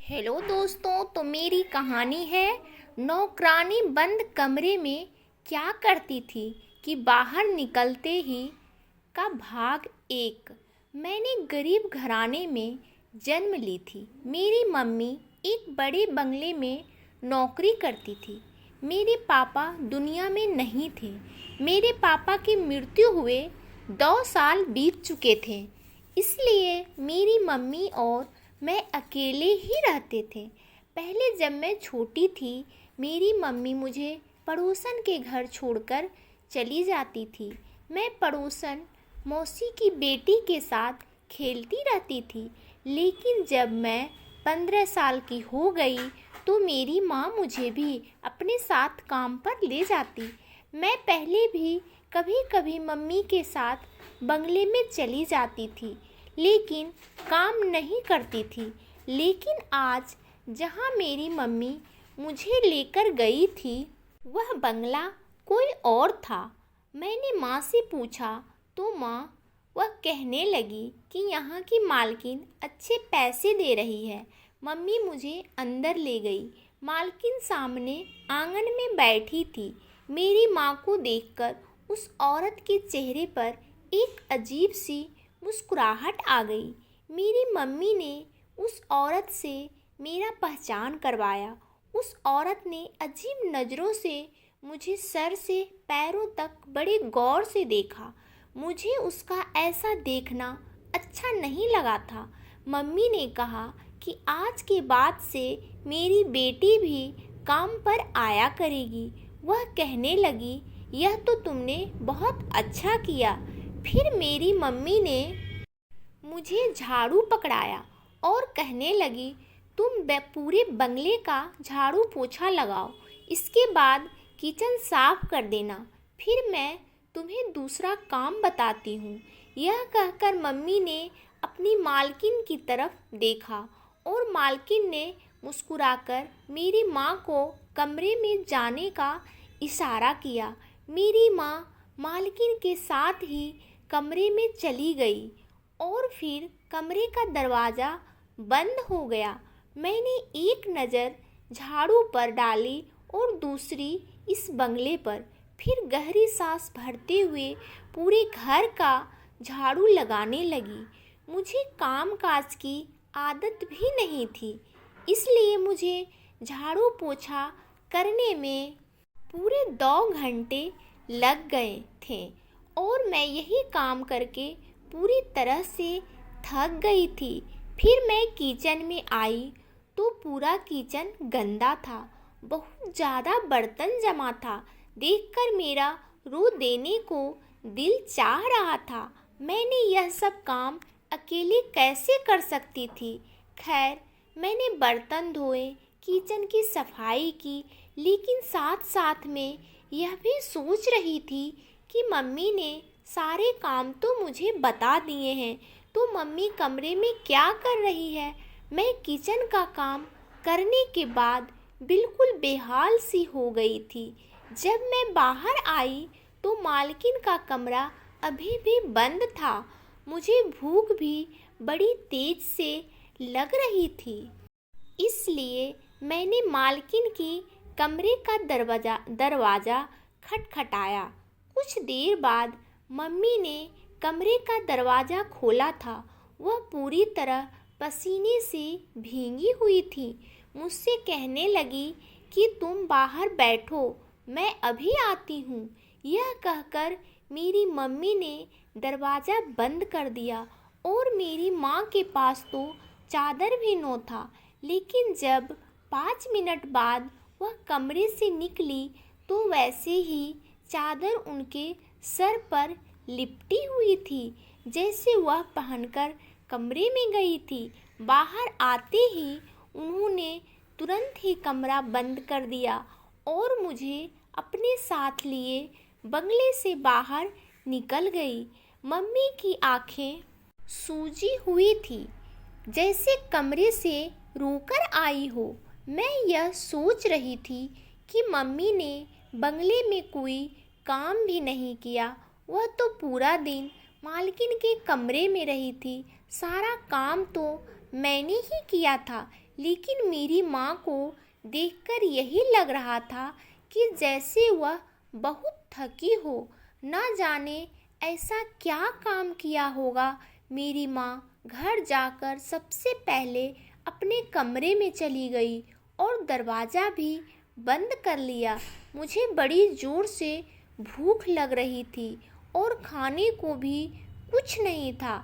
Hello दोस्तों, तो मेरी कहानी है नौकरानी बंद कमरे में क्या करती थी कि बाहर निकलते ही का भाग एक। मैंने गरीब घराने में जन्म ली थी। मेरी मम्मी एक बड़े बंगले में नौकरी करती थी। मेरे पापा दुनिया में नहीं थे। मेरे पापा की मृत्यु हुए 2 साल बीत चुके थे, इसलिए मेरी मम्मी और मैं अकेले ही रहते थे। पहले जब मैं छोटी थी, मेरी मम्मी मुझे पड़ोसन के घर छोड़कर चली जाती थी। मैं पड़ोसन मौसी की बेटी के साथ खेलती रहती थी, लेकिन जब मैं 15 साल की हो गई तो मेरी माँ मुझे भी अपने साथ काम पर ले जाती। मैं पहले भी कभी कभी मम्मी के साथ बंगले में चली जाती थी, लेकिन काम नहीं करती थी। लेकिन आज जहाँ मेरी मम्मी मुझे लेकर गई थी, वह बंगला कोई और था। मैंने माँ से पूछा तो माँ वह कहने लगी कि यहाँ की मालकिन अच्छे पैसे दे रही है। मम्मी मुझे अंदर ले गई। मालकिन सामने आंगन में बैठी थी। मेरी माँ को देखकर उस औरत के चेहरे पर एक अजीब सी मुस्कुराहट आ गई। मेरी मम्मी ने उस औरत से मेरा पहचान करवाया। उस औरत ने अजीब नज़रों से मुझे सर से पैरों तक बड़े गौर से देखा। मुझे उसका ऐसा देखना अच्छा नहीं लगा था। मम्मी ने कहा कि आज के बाद से मेरी बेटी भी काम पर आया करेगी। वह कहने लगी, यह तो तुमने बहुत अच्छा किया। फिर मेरी मम्मी ने मुझे झाड़ू पकड़ाया और कहने लगी, तुम पूरे बंगले का झाड़ू पोछा लगाओ, इसके बाद किचन साफ कर देना, फिर मैं तुम्हें दूसरा काम बताती हूँ। यह कहकर मम्मी ने अपनी मालकिन की तरफ देखा और मालकिन ने मुस्कुराकर मेरी माँ को कमरे में जाने का इशारा किया। मेरी माँ मालकिन के साथ ही कमरे में चली गई और फिर कमरे का दरवाज़ा बंद हो गया। मैंने एक नज़र झाड़ू पर डाली और दूसरी इस बंगले पर, फिर गहरी सांस भरते हुए पूरे घर का झाड़ू लगाने लगी। मुझे कामकाज की आदत भी नहीं थी, इसलिए मुझे झाड़ू पोछा करने में पूरे 2 घंटे लग गए थे और मैं यही काम करके पूरी तरह से थक गई थी। फिर मैं किचन में आई तो पूरा किचन गंदा था। बहुत ज़्यादा बर्तन जमा था। देखकर मेरा रो देने को दिल चाह रहा था। मैंने यह सब काम अकेले कैसे कर सकती थी। खैर, मैंने बर्तन धोए, किचन की सफाई की, लेकिन साथ साथ में यह भी सोच रही थी कि मम्मी ने सारे काम तो मुझे बता दिए हैं, तो मम्मी कमरे में क्या कर रही है। मैं किचन का काम करने के बाद बिल्कुल बेहाल सी हो गई थी। जब मैं बाहर आई तो मालकिन का कमरा अभी भी बंद था। मुझे भूख भी बड़ी तेज से लग रही थी, इसलिए मैंने मालकिन की कमरे का दरवाज़ा खटखटाया। कुछ देर बाद मम्मी ने कमरे का दरवाज़ा खोला था। वह पूरी तरह पसीने से भीगी हुई थी। मुझसे कहने लगी कि तुम बाहर बैठो, मैं अभी आती हूँ। यह कहकर मेरी मम्मी ने दरवाज़ा बंद कर दिया और मेरी माँ के पास तो चादर भी न था। लेकिन जब 5 मिनट बाद वह कमरे से निकली तो वैसे ही चादर उनके सर पर लिपटी हुई थी, जैसे वह पहनकर कमरे में गई थी। बाहर आते ही उन्होंने तुरंत ही कमरा बंद कर दिया और मुझे अपने साथ लिए बंगले से बाहर निकल गई। मम्मी की आंखें सूजी हुई थी, जैसे कमरे से रोकर आई हो। मैं यह सोच रही थी कि मम्मी ने बंगले में कोई काम भी नहीं किया। वह तो पूरा दिन मालकिन के कमरे में रही थी। सारा काम तो मैंने ही किया था, लेकिन मेरी माँ को देखकर यही लग रहा था कि जैसे वह बहुत थकी हो। ना जाने ऐसा क्या काम किया होगा। मेरी माँ घर जाकर सबसे पहले अपने कमरे में चली गई और दरवाज़ा भी बंद कर लिया। मुझे बड़ी ज़ोर से भूख लग रही थी और खाने को भी कुछ नहीं था।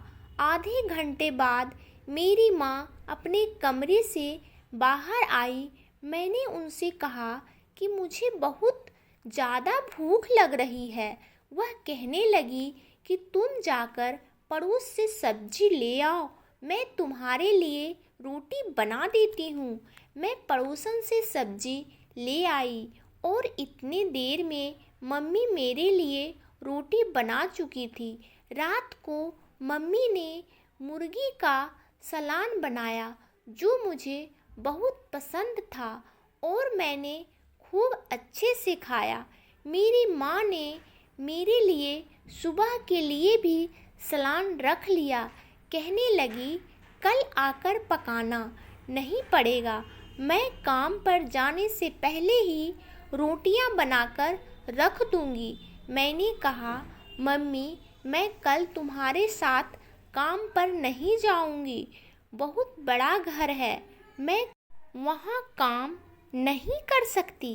आधे घंटे बाद मेरी माँ अपने कमरे से बाहर आई। मैंने उनसे कहा कि मुझे बहुत ज़्यादा भूख लग रही है। वह कहने लगी कि तुम जाकर पड़ोस से सब्जी ले आओ, मैं तुम्हारे लिए रोटी बना देती हूँ। मैं पड़ोसन से सब्जी ले आई और इतने देर में मम्मी मेरे लिए रोटी बना चुकी थी। रात को मम्मी ने मुर्गी का सालन बनाया जो मुझे बहुत पसंद था और मैंने खूब अच्छे से खाया। मेरी माँ ने मेरे लिए सुबह के लिए भी सालन रख लिया। कहने लगी कल आकर पकाना नहीं पड़ेगा, मैं काम पर जाने से पहले ही रोटियां बनाकर रख दूंगी। मैंने कहा मम्मी मैं कल तुम्हारे साथ काम पर नहीं जाऊंगी, बहुत बड़ा घर है, मैं वहाँ काम नहीं कर सकती।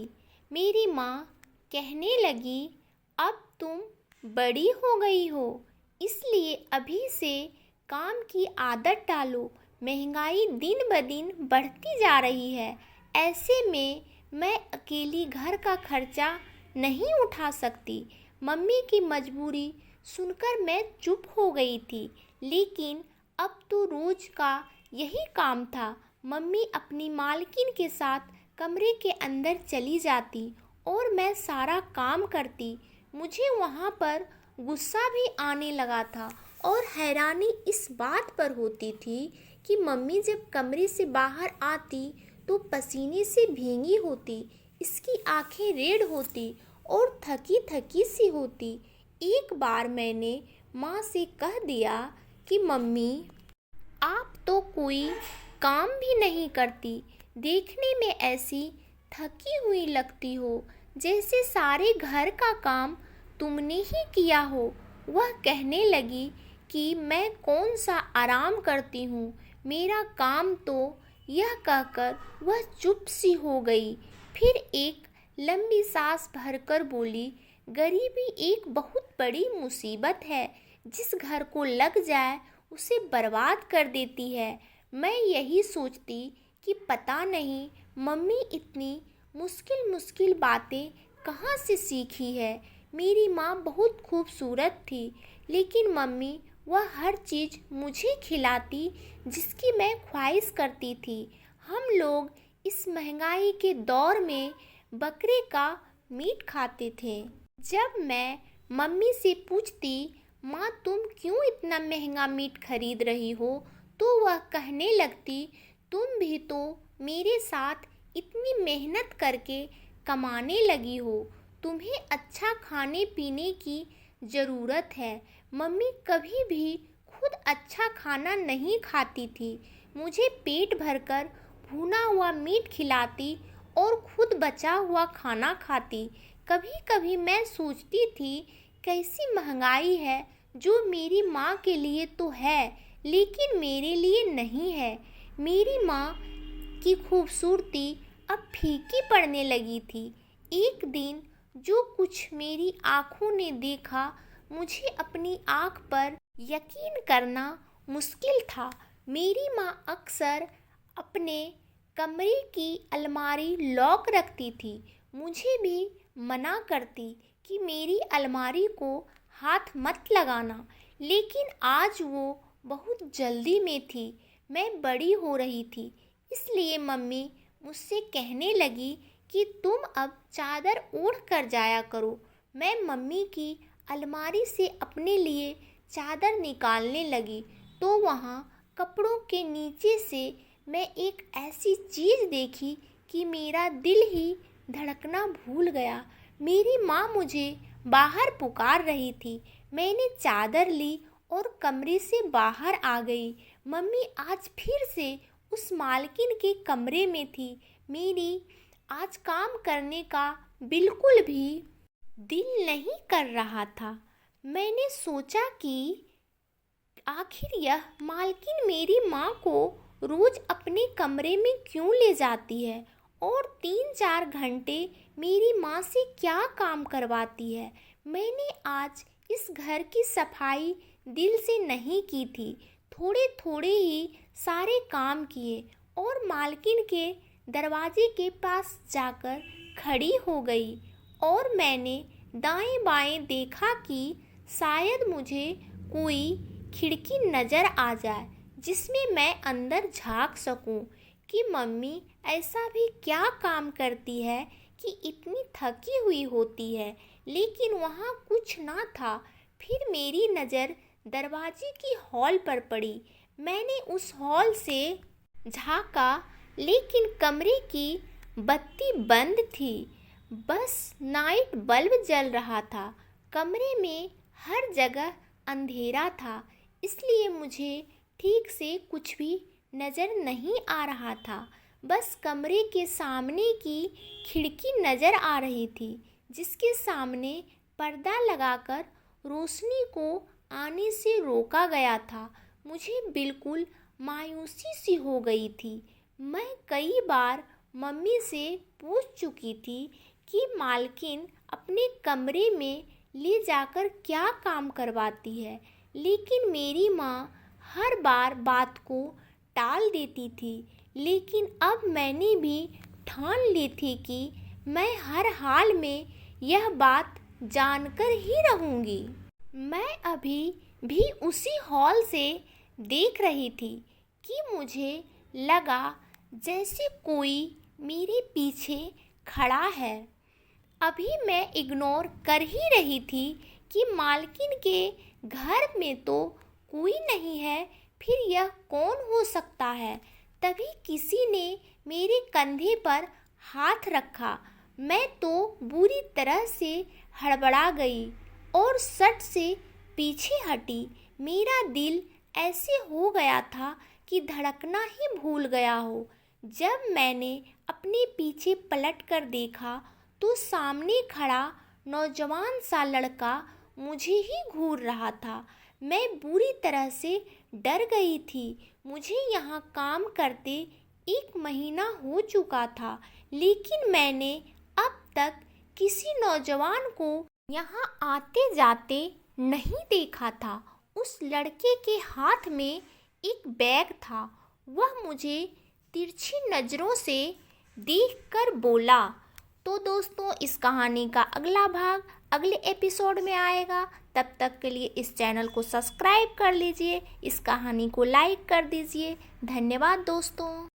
मेरी माँ कहने लगी अब तुम बड़ी हो गई हो, इसलिए अभी से काम की आदत डालो। महंगाई दिन ब दिन बढ़ती जा रही है, ऐसे में मैं अकेली घर का खर्चा नहीं उठा सकती। मम्मी की मजबूरी सुनकर मैं चुप हो गई थी, लेकिन अब तो रोज का यही काम था। मम्मी अपनी मालकिन के साथ कमरे के अंदर चली जाती और मैं सारा काम करती। मुझे वहाँ पर गुस्सा भी आने लगा था और हैरानी इस बात पर होती थी कि मम्मी जब कमरे से बाहर आती तो पसीने से भीगी होती, इसकी आंखें रेड होती और थकी थकी सी होती। एक बार मैंने माँ से कह दिया कि मम्मी आप तो कोई काम भी नहीं करती, देखने में ऐसी थकी हुई लगती हो जैसे सारे घर का काम तुमने ही किया हो। वह कहने लगी कि मैं कौन सा आराम करती हूँ, मेरा काम तो। यह कहकर वह चुप सी हो गई। फिर एक लंबी सांस भरकर बोली गरीबी एक बहुत बड़ी मुसीबत है, जिस घर को लग जाए उसे बर्बाद कर देती है। मैं यही सोचती कि पता नहीं मम्मी इतनी मुश्किल मुश्किल बातें कहाँ से सीखी है। मेरी माँ बहुत खूबसूरत थी, लेकिन मम्मी वह हर चीज़ मुझे खिलाती जिसकी मैं ख्वाहिश करती थी। हम लोग इस महंगाई के दौर में बकरे का मीट खाते थे। जब मैं मम्मी से पूछती माँ तुम क्यों इतना महंगा मीट खरीद रही हो, तो वह कहने लगती तुम भी तो मेरे साथ इतनी मेहनत करके कमाने लगी हो, तुम्हें अच्छा खाने पीने की ज़रूरत है। मम्मी कभी भी खुद अच्छा खाना नहीं खाती थी, मुझे पेट भरकर भुना हुआ मीट खिलाती और खुद बचा हुआ खाना खाती। कभी कभी मैं सोचती थी कैसी महंगाई है जो मेरी माँ के लिए तो है लेकिन मेरे लिए नहीं है। मेरी माँ की खूबसूरती अब फीकी पड़ने लगी थी। एक दिन जो कुछ मेरी आँखों ने देखा मुझे अपनी आँख पर यकीन करना मुश्किल था। मेरी माँ अक्सर अपने कमरे की अलमारी लॉक रखती थी, मुझे भी मना करती कि मेरी अलमारी को हाथ मत लगाना, लेकिन आज वो बहुत जल्दी में थी। मैं बड़ी हो रही थी, इसलिए मम्मी मुझसे कहने लगी कि तुम अब चादर ओढ़ कर जाया करो। मैं मम्मी की अलमारी से अपने लिए चादर निकालने लगी तो वहाँ कपड़ों के नीचे से मैं एक ऐसी चीज़ देखी कि मेरा दिल ही धड़कना भूल गया। मेरी माँ मुझे बाहर पुकार रही थी। मैंने चादर ली और कमरे से बाहर आ गई। मम्मी आज फिर से उस मालकिन के कमरे में थी। मेरी आज काम करने का बिल्कुल भी दिल नहीं कर रहा था। मैंने सोचा कि आखिर यह मालकिन मेरी माँ को रोज अपने कमरे में क्यों ले जाती है और 3-4 घंटे मेरी माँ से क्या काम करवाती है। मैंने आज इस घर की सफाई दिल से नहीं की थी, थोड़े थोड़े ही सारे काम किए और मालकिन के दरवाजे के पास जाकर खड़ी हो गई और मैंने दाएं बाएं देखा कि शायद मुझे कोई खिड़की नज़र आ जाए जिसमें मैं अंदर झांक सकूं कि मम्मी ऐसा भी क्या काम करती है कि इतनी थकी हुई होती है, लेकिन वहाँ कुछ ना था। फिर मेरी नज़र दरवाजे की हॉल पर पड़ी। मैंने उस हॉल से झांका, लेकिन कमरे की बत्ती बंद थी, बस नाइट बल्ब जल रहा था। कमरे में हर जगह अंधेरा था, इसलिए मुझे ठीक से कुछ भी नज़र नहीं आ रहा था। बस कमरे के सामने की खिड़की नज़र आ रही थी, जिसके सामने पर्दा लगाकर रोशनी को आने से रोका गया था। मुझे बिल्कुल मायूसी सी हो गई थी। मैं कई बार मम्मी से पूछ चुकी थी कि मालकिन अपने कमरे में ले जाकर क्या काम करवाती है, लेकिन मेरी माँ हर बार बात को टाल देती थी। लेकिन अब मैंने भी ठान ली थी कि मैं हर हाल में यह बात जानकर ही रहूँगी। मैं अभी भी उसी हॉल से देख रही थी कि मुझे लगा जैसे कोई मेरे पीछे खड़ा है। अभी मैं इग्नोर कर ही रही थी कि मालकिन के घर में तो कोई नहीं है, फिर यह कौन हो सकता है। तभी किसी ने मेरे कंधे पर हाथ रखा। मैं तो बुरी तरह से हड़बड़ा गई और सट से पीछे हटी। मेरा दिल ऐसे हो गया था कि धड़कना ही भूल गया हो। जब मैंने अपने पीछे पलट कर देखा तो सामने खड़ा नौजवान सा लड़का मुझे ही घूर रहा था। मैं बुरी तरह से डर गई थी। मुझे यहाँ काम करते 1 महीना हो चुका था, लेकिन मैंने अब तक किसी नौजवान को यहाँ आते जाते नहीं देखा था। उस लड़के के हाथ में एक बैग था। वह मुझे तिरछी नज़रों से देखकर बोला। तो दोस्तों, इस कहानी का अगला भाग अगले एपिसोड में आएगा। तब तक के लिए इस चैनल को सब्सक्राइब कर लीजिए, इस कहानी को लाइक कर दीजिए। धन्यवाद दोस्तों।